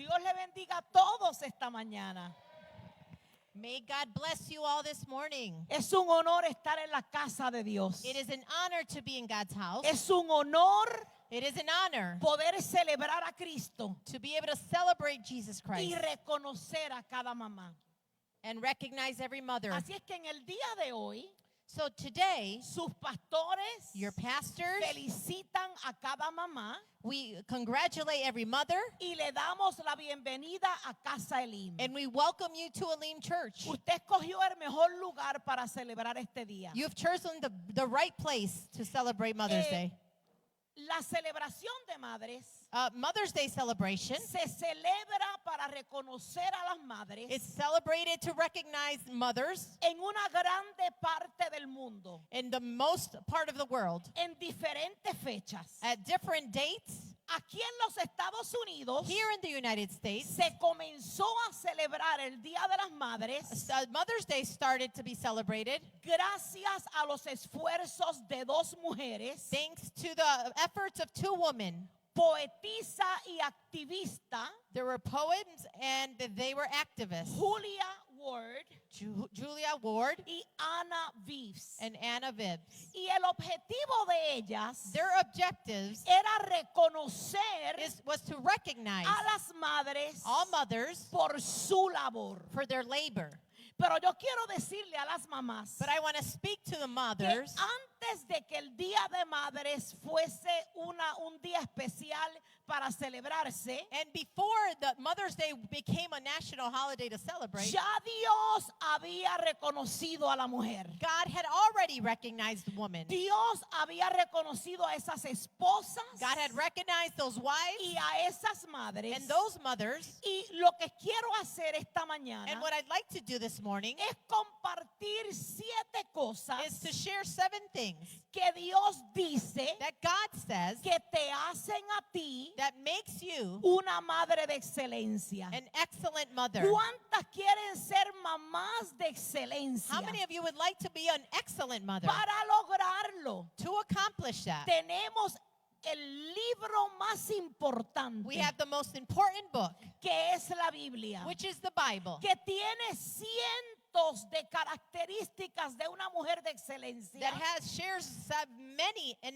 Dios le bendiga a todos esta mañana. May God bless you all this morning. Es un honor estar en la casa de Dios. It is an honor to be in God's house. Es un honor It is an honor poder celebrar a Cristo to be able to celebrate Jesus y Christ reconocer a cada mamá. and recognize every mother. Así es que en el día de hoy, So today, sus pastores your pastors, felicitan a cada mamá we congratulate every mother y le damos la bienvenida a Casa Elim. and we welcome you to Elim Church. Usted escogió el mejor lugar para celebrar este día. You've chosen the right place to celebrate Mother's Day. La celebración de madres Mother's Day celebration. se celebra para reconocer a las madres It's celebrated to recognize mothers en una grande parte del mundo, in the most part of the world en diferentes fechas. at different dates. Aquí en los Estados Unidos Here in the United States, se comenzó a celebrar el Día de las Madres Mother's Day started to be celebrated gracias a los esfuerzos de dos mujeres, thanks to the efforts of two women. poetisa y activista, There were poets and they were activists. Julia Ward Julia Ward y Anna Vives. and Anna Vibbs. Y el objetivo de ellas Their objectives era reconocer was to recognize a las madres all mothers por su labor. for their labor. Pero yo quiero decirle a las mamás But I want to speak to the que mothers antes de que el Día de Madres fuese un día especial para celebrarse, and before the Mother's Day became a national holiday to celebrate, ya Dios había reconocido a la mujer. God had already recognized the woman. Dios había reconocido a esas esposas God had recognized those wives y a esas madres. and those mothers. Y lo que quiero hacer esta mañana And what I'd like to do this morning es compartir 7 cosas is to share 7 things que Dios dice that God says que te hacen a ti that makes you una madre de excelencia. an excellent mother. ¿Cuántas quieren ser mamás de excelencia? How many of you would like to be an excellent mother? Para lograrlo, To accomplish that, tenemos el libro más importante, we have the most important book, que es la Biblia, which is the Bible, que tiene cientos de características de una mujer de excelencia. that shares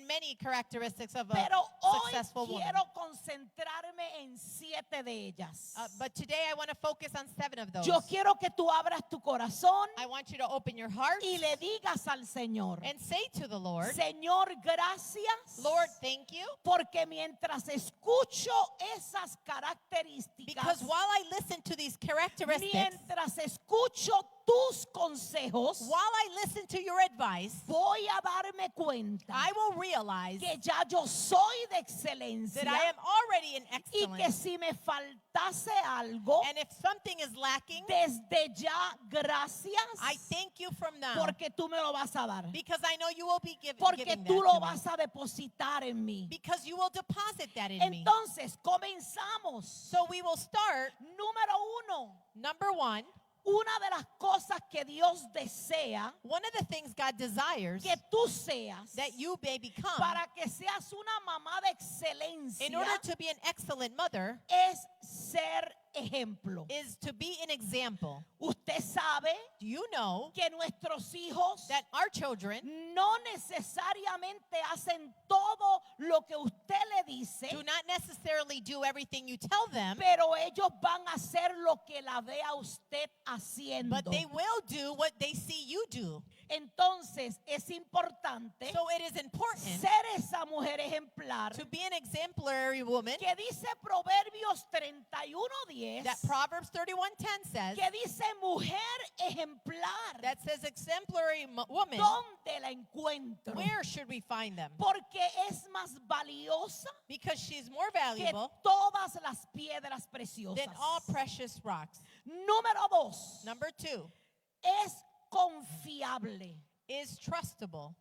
many characteristics of a Pero hoy successful woman. quiero concentrarme en 7 de ellas. But today I want to focus on 7 of those. Yo quiero que tú abras tu corazón I want you to open your heart y le digas al Señor, and say to the Lord, Señor, gracias, Lord, thank you, porque mientras escucho esas características, because while I listen to these characteristics, mientras escucho tus consejos, while I listen to your advice, voy a darme cuenta I will realize que ya yo soy de excelencia that I am already an y que excellence. si me faltase algo, And if something is lacking, desde ya gracias, I thank you from now, porque tú me lo vas a dar, because I know you will be porque giving tú that lo to me, vas a depositar en mí. because you will deposit that in me. Entonces comenzamos. So we will start, Número 1, number 1, una de las cosas que Dios desea one of the things God desires que tú seas, that you may become para que seas una mamá de excelencia, in order to be an excellent mother es ser ejemplo. is to be an example. Usted sabe You know que nuestros hijos that our children no necesariamente hacen todo lo que usted le dice, do not necessarily do everything you tell them, pero ellos van a hacer lo que la vea usted haciendo. but they will do what they see you do. Entonces es importante So it is important ser esa mujer ejemplar to be an exemplary woman que dice Proverbios 31:10, that Proverbs 31:10 says, que dice mujer ejemplar. that says exemplary woman. ¿Dónde la encuentro? Where should we find them? Porque es más valiosa Because she's more que valuable todas las piedras preciosas. than all precious rocks. Número 2, Number 2 es confiable. is trustable.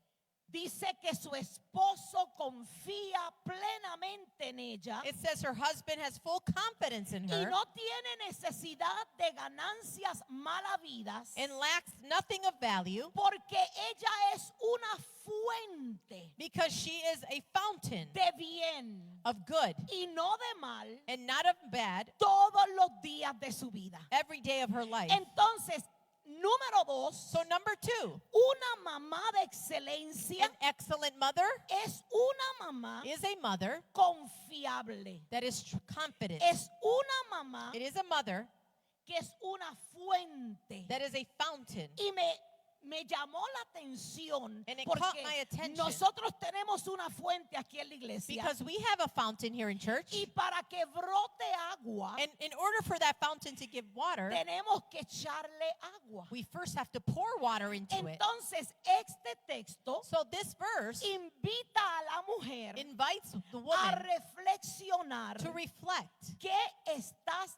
Dice que su esposo confía plenamente en ella It says her husband has full confidence in y her no tiene necesidad de ganancias malavidas and lacks nothing of value porque ella es una fuente because she is a fountain de bien of good y no de mal and not of bad todos los días de su vida. every day of her life. Entonces, número 2, So number 2, una mamá de excelencia an excellent mother es una mamá is a mother confiable. that is confident. Es una mamá It is a mother que es una fuente. that is a fountain. Y me llamó la atención And it caught porque my attention. nosotros tenemos una fuente aquí en la iglesia Because we have a fountain here in church. y para que brote agua And in order for that fountain to give water, tenemos que echarle agua. we first have to pour water into it. Entonces este texto So this verse invita a la mujer invites the a woman reflexionar to reflect qué estás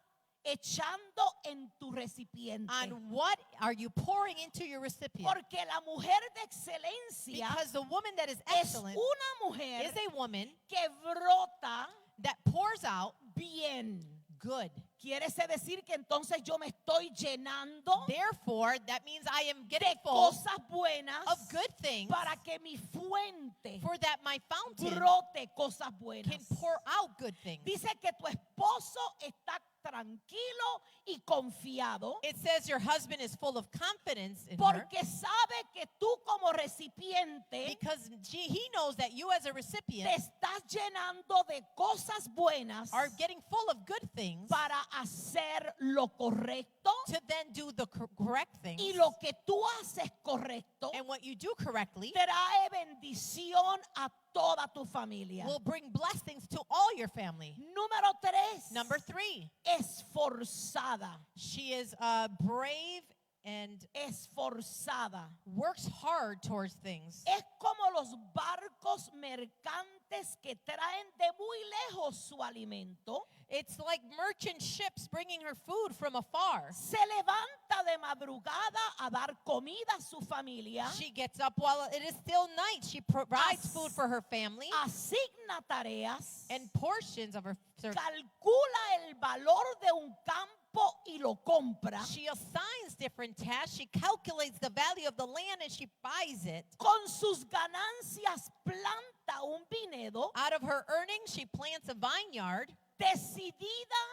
echando en tu recipiente. on what are you pouring into your recipient. Porque la mujer de excelencia Because the woman that is es excellent una mujer is a woman que brota that pours out bien. good. Quiere decir que entonces yo me estoy llenando Therefore, that means I am de getting full cosas buenas of good things para que mi fuente for that my fountain brote cosas can buenas. pour out good things. Dice que tu esposo está tranquilo y confiado It says your husband is full of confidence in her porque sabe que tú como recipiente because he knows that you as a te recipient estás llenando de cosas buenas are getting full of good things para hacer lo correcto to then do the correct things. y lo que tú haces correcto And what you do correctly trae bendición a toda tu familia. will bring blessings to all your family. Número 3, Number 3, esforzada. she is brave and Esforzada. works hard towards things. Es como los barcos mercantes que traen de muy lejos su alimento. It's like merchant ships bringing her food from afar. Se levanta de madrugada a dar comida a su familia. She gets up while it is still night. She provides food for her family Asigna tareas. and portions of her service. Calcula el valor de un campo y lo compra. She assigns different tasks. She calculates the value of the land and she buys it. Con sus ganancias planta un viñedo. Out of her earnings, she plants a vineyard. Decidida,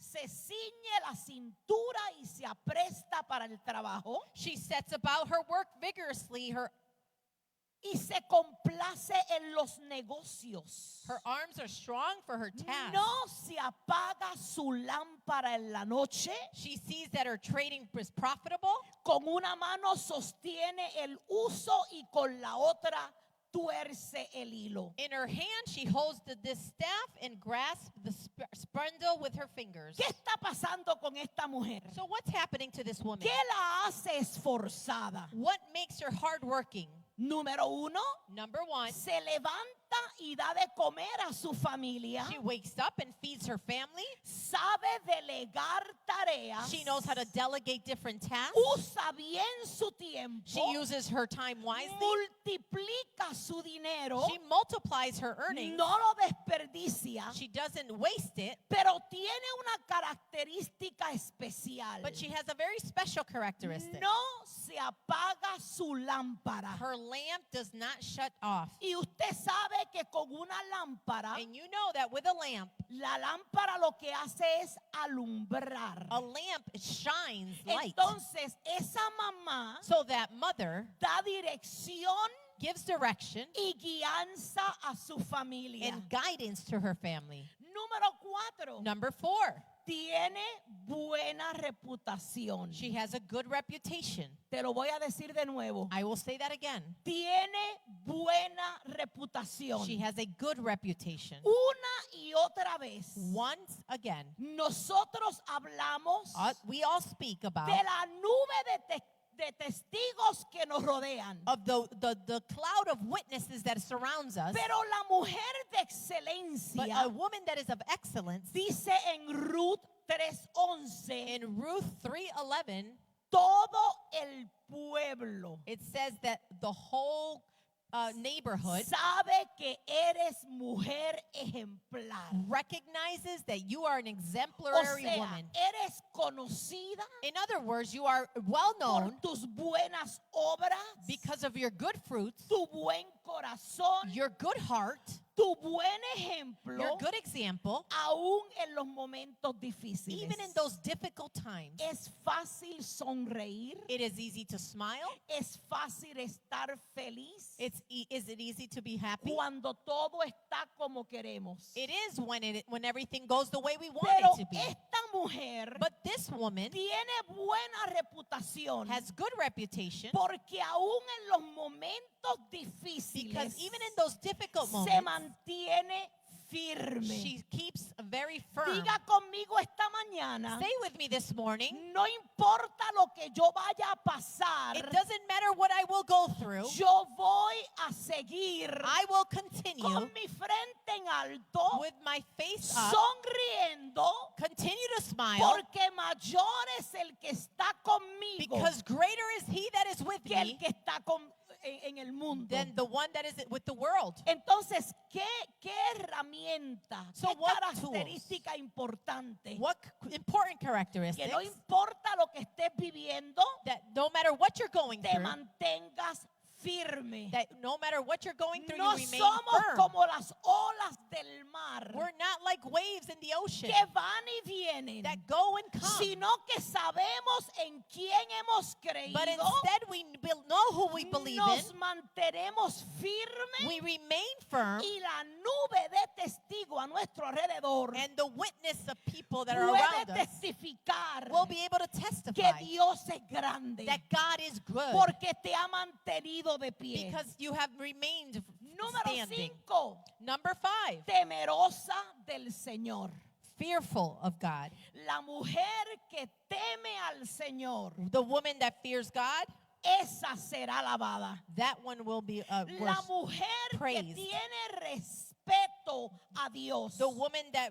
se ciñe la cintura y se apresta para el trabajo. She sets about her work vigorously. Y se complace en los negocios. Her arms are strong for her task. No se apaga su lámpara en la noche. She sees that her trading is profitable. Con una mano sostiene el uso y con la otra tuerce el hilo. In her hand, she holds this staff and grasps the spindle with her fingers. ¿Qué está pasando con esta mujer? So what's happening to this woman? ¿Qué la hace esforzada? What makes her hardworking? Número 1, Number 1, se levanta y da de comer a su familia. she wakes up and feeds her family. Sabe delegar tareas. She knows how to delegate different tasks. Usa bien su tiempo. She uses her time wisely. Multiplica su dinero. She multiplies her earnings. No lo desperdicia. She doesn't waste it, Pero tiene una característica especial. but she has a very special characteristic. No se apaga su lámpara. Her lamp does not shut off. Y usted sabe que con una lámpara, And you know that with a lamp la lámpara lo que hace es alumbrar. a lamp shines light. Entonces, esa mamá So that mother da dirección gives direction y guianza a su familia. and guidance to her family. Número 4. Number 4, Tiene buena reputación. she has a good reputation. Te lo voy a decir de nuevo. I will say that again. Tiene buena reputación. She has a good reputation. Una y otra vez. Once again, Nosotros hablamos we all speak de about la nube de testigos que nos rodean. of the cloud of witnesses that surrounds us. Pero la mujer de But excelencia a woman that is of excellence, dice en Ruth 3:11, in Ruth 3:11, todo el pueblo it says that the whole neighborhood sabe que eres mujer ejemplar. recognizes that you are an O exemplary sea, woman. eres conocida In other words, you are well por known tus buenas obras, because of your good fruits, tu buen corazón, your good heart, tu buen ejemplo, your good example, aún en los momentos difíciles. even in those difficult times. Es fácil sonreír, It is easy to smile. es fácil estar feliz Is it easy to be happy? cuando todo está como queremos. It is when everything goes the way we want Pero it to be. esta mujer But this woman tiene buena reputación has good reputation porque aún en los momentos difíciles because even in those difficult se moments, mantiene firme. she keeps very firm. Diga conmigo esta mañana, Say with me this morning, no importa lo que yo vaya a pasar, it doesn't matter what I will go through, yo voy a seguir I will continue con mi frente en alto, with my face up, sonriendo, continue to smile, porque mayor es el que está conmigo because greater is he that is with que el me que está en el mundo. than the one that is with the world. Entonces, ¿qué herramienta, So qué what característica importante? What important Que characteristics no importa lo que estés viviendo, that no matter what you're going te through, mantengas firme. that no matter what you're going through, No you remain somos firm. como las olas del mar We're not like waves in the ocean que van y vienen, that go and come, sino que sabemos en quién hemos creído, but instead we know who we believe nos in, mantenemos firmes we remain firm, y la nube de testigo a nuestro alrededor and the witness of people that are puede around us testificar will be able to que testify Dios es grande that God is good porque te ha mantenido de pie. because you have remained Número standing. 5, Number 5, temerosa del Señor. fearful of God. La mujer que teme al Señor, The woman that fears God, esa será alabada. that one will be La worshipped. mujer que praised. tiene respeto a Dios, The woman that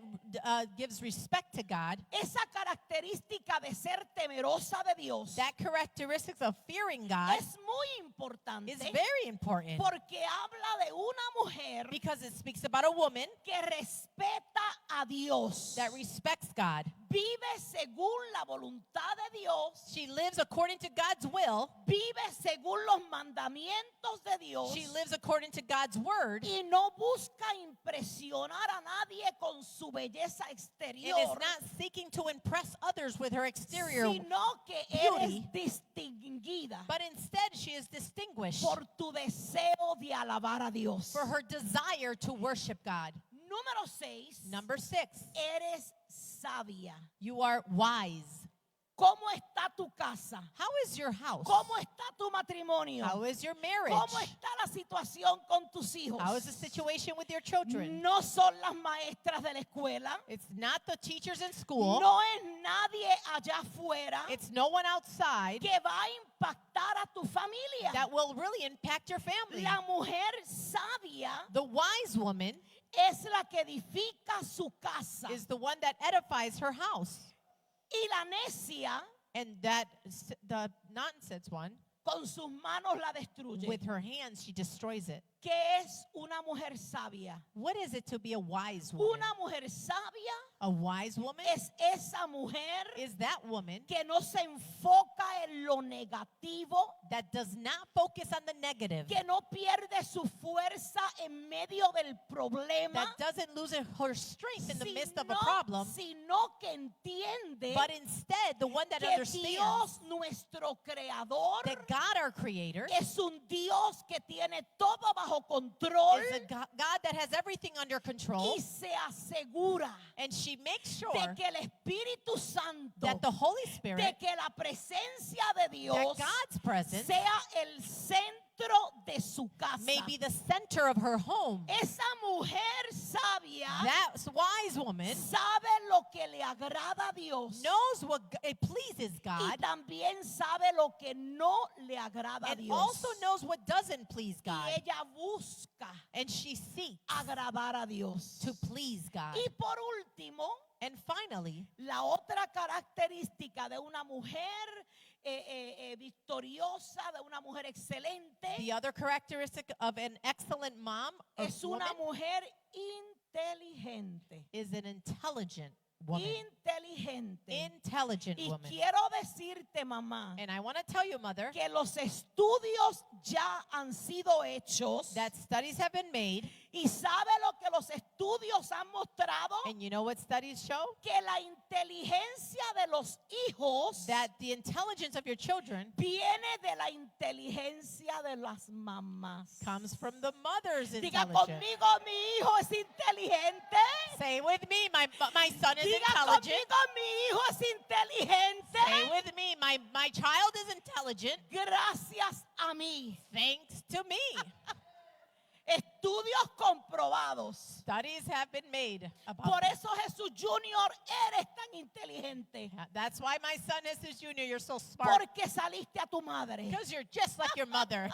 gives respect to God, esa característica de ser temerosa de Dios that characteristics of fearing God es muy importante is very important porque habla de una mujer because it speaks about a woman que respeta a Dios, that respects God. vive según la voluntad de Dios, She lives according to God's will. vive según los mandamientos de Dios She lives according to God's word y no busca impresionar a nadie con su belleza and is exterior, not seeking to impress others with her exterior, sino que beauty, eres distinguida but instead she is distinguished por tu deseo de alabar a Dios. for her desire to worship God. Número 6, Number 6, eres sabia. you are wise. ¿Cómo está tu casa? How is your house? ¿Cómo está tu matrimonio? How is your marriage? ¿Cómo está la situación con tus hijos? How is the situation with your children? No son las maestras de la escuela. It's not the teachers in school. No es nadie allá afuera It's no one outside que va a impactar a tu familia. that will really impact your family. La mujer sabia The wise woman es la que edifica su casa. is the one that edifies her house. Y la necia And that the nonsense one, con sus manos la destruye. with her hands, she destroys it. ¿Qué es una mujer sabia? What is it to be a wise woman? Una mujer sabia A wise woman es esa mujer is that woman que no se enfoca en lo negativo, that does not focus on the negative, que no pierde su fuerza en medio del problema, that doesn't lose her strength in the midst of a problem, sino que entiende but instead the one that que understands Dios, nuestro creador, that God, our creator, es un Dios que tiene todo bajo control is a God that has everything under control, y se asegura and she makes sure de que el Espíritu Santo, that the Holy de Spirit, que la presencia de that Dios God's presence sea el centro de su casa. may be the center of her home. Esa mujer sabia That wise woman sabe lo que le agrada a Dios knows what it pleases y God, también sabe lo que no le agrada a and Dios. also knows what doesn't please God, Y ella busca and she seeks agradar a Dios. to please God. Y por último, And finally, la otra característica de una mujer victoriosa, de una mujer excelente. The other characteristic of an excellent mom or Es una woman mujer inteligente. is an intelligent woman. Inteligente. Intelligent Y woman. quiero decirte, mamá, And I want to tell you, mother, que los estudios ya han sido hechos. that studies have been made. Y sabe lo que los estudios han mostrado, And you know what studies show? que la inteligencia de los hijos That the intelligence of your children viene de la inteligencia de las mamás. comes from the mother's Diga intelligence. conmigo, mi hijo es inteligente. Say with me, my son is Diga intelligent. conmigo, mi hijo es inteligente. Say with me, my child is intelligent Gracias a mí. thanks to me. Estudios comprobados. Studies have been made about Por this. eso Jesús Junior eres tan inteligente. That's why my son Jesus Jr., you're so smart. Porque saliste a tu madre. Because you're just like your mother.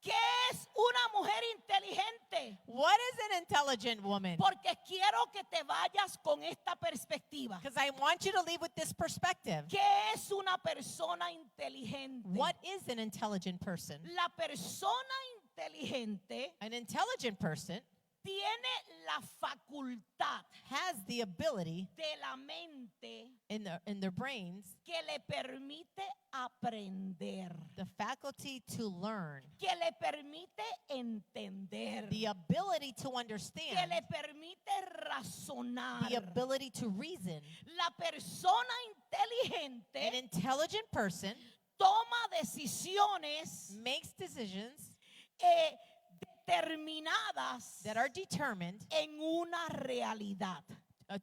¿Qué es una mujer inteligente? What is an intelligent woman? Porque quiero que te vayas con esta perspectiva. Because I want you to leave with this perspective. ¿Qué es una persona inteligente? What is an intelligent person? La persona inteligente An intelligent person tiene la facultad has the ability de la mente in their brains, que le permite aprender, the faculty to learn, que le permite entender, the ability to que understand, le permite razonar. the ability to reason. La persona An inteligente intelligent person toma decisiones makes decisions determinadas that are determined en una realidad.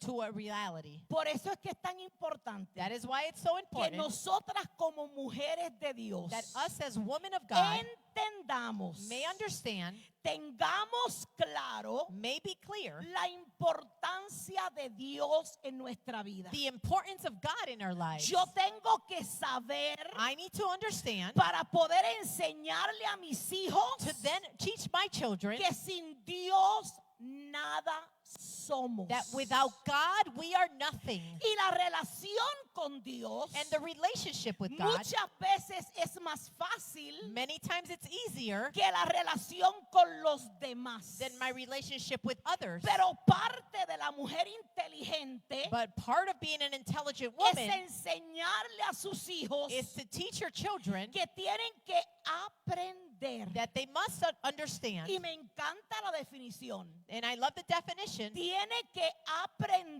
to a reality. Por eso es que es tan importante That is why it's so que important nosotras como mujeres de Dios that us as women of God entendamos, may understand, tengamos claro may be clear, la importancia de Dios en nuestra vida. the importance of God in our lives. Yo tengo que saber I need to understand para poder enseñarle a mis hijos to then teach my children que sin Dios nada somos. that without God we are nothing. Y la relación con Dios And the relationship with God, muchas veces es más fácil many times it's easier que la relación con los demás. than my relationship with others. Pero parte de la mujer inteligente But part of being an intelligent es woman enseñarle a sus hijos is to teach your children que tienen que aprender. that they must understand. Y me encanta la definición. And I love the definition. Tiene que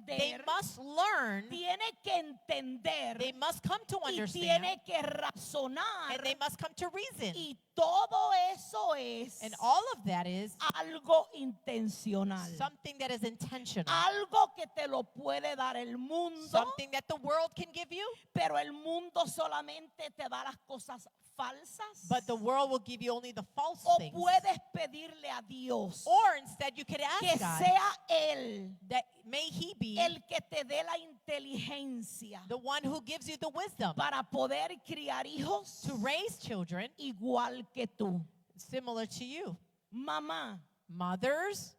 They aprender, must learn. tiene que entender They must come to y understand. tiene que razonar. And they must come to reason. Y todo eso es And all of that is algo intencional. something that is intentional. Algo que te lo puede dar el mundo, Something that the world can give you, pero el mundo solamente te da las cosas falsas. but the world will give you only the false O things. puedes pedirle a Dios Or instead you could que ask God sea Él that may He be el que te dé la inteligencia the one who gives you the wisdom para poder criar hijos to raise children igual que tú. similar to you. Mamá, Mothers,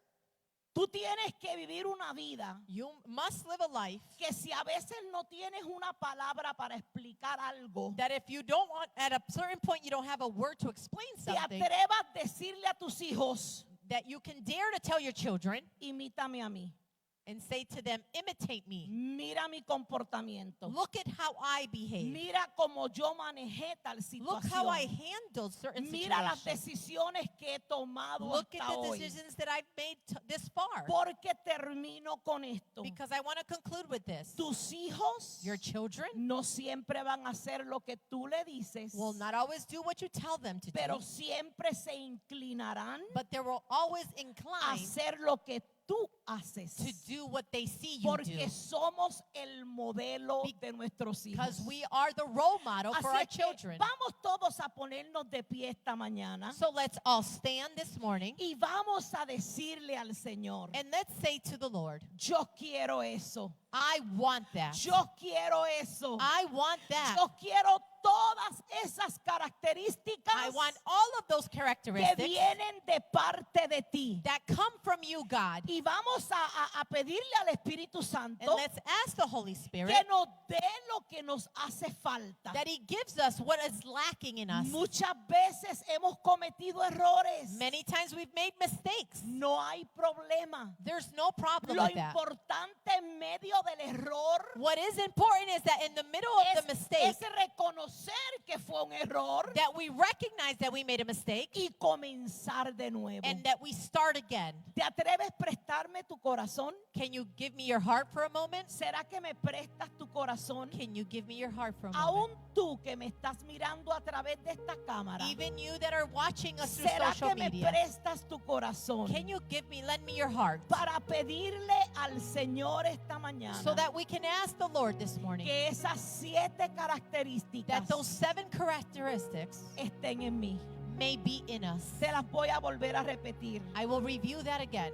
tú tienes que vivir una vida you must live a life que si a veces no tienes una palabra para explicar algo, that if you don't want, at a certain point you don't have a word to explain te something, atrevas a decirle a tus hijos, that you can dare to tell your children imítame a mí, and say to them, imitate me. mira mi comportamiento, Look at how I behave. mira cómo yo manejé tal Look how I situación, handled certain mira las situations. decisiones que he tomado Look hasta at the hoy. decisions that I've made this far. Porque termino con esto. Because I want to conclude with this. Tus hijos Your children no siempre van a hacer lo que tú le dices, will not always do what you tell them to pero do, siempre se inclinarán but they will always a incline hacer lo que tú haces. to do what they see you Porque do. somos el modelo de nuestros hijos. Because we are the role model for Así our es que children. vamos todos a ponernos de pie esta mañana So let's all stand this morning y vamos a decirle al Señor, and let's say to the Lord, yo quiero eso, I want that. yo quiero eso, I want that. yo quiero todas esas I características want all of those que characteristics vienen de parte de ti. that come from you, God. Y vamos a pedirle al Espíritu And Santo let's ask the Holy Spirit que nos dé lo que nos hace falta. that He gives us what is lacking in us. Muchas veces hemos cometido errores. Many times we've made mistakes. No hay problema. There's no problem Lo with that. importante en medio del error What is important is that in the middle of the mistake, es reconocer que fue un error that we recognize that we made a mistake y comenzar de nuevo. and that we start again. ¿Te atreves a prestarme tu corazón? Can you give me your heart for a moment? ¿Será que me prestas tu corazón? Can you give me your heart for a Aún moment? tú que me estás mirando a través de esta cámara, Even you that are watching us through ¿será social que me media, prestas tu corazón can you lend me your heart para pedirle al Señor esta mañana so that we can ask the Lord this morning que esas 7 características that those 7 characteristics estén en mí? may be in us? Se las voy a volver a repetir. I will review that again.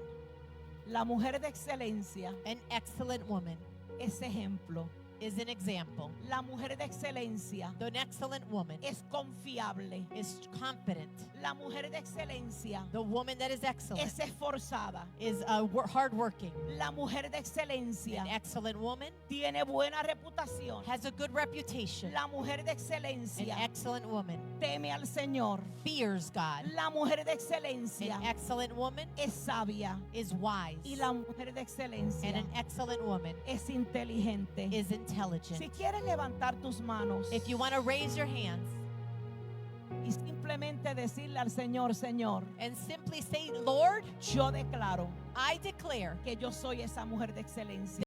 La mujer de excelencia An excellent woman es ejemplo. is an example. La mujer de excelencia An excellent woman es confiable. is confident. La mujer de excelencia The woman that is excellent es esforzada. is hardworking. La mujer de excelencia An excellent woman tiene buena reputación. has a good reputation. La mujer de An excelencia excellent woman teme al Señor. fears God. La mujer de excelencia An excellent woman es sabia. is wise. Y la mujer de And excelencia an excellent woman es inteligente. is intelligent. Si quieres levantar tus manos If you want to raise your hands y simplemente decirle al Señor, Señor, and simply say, Lord, yo declaro I declare que yo soy esa mujer de excelencia.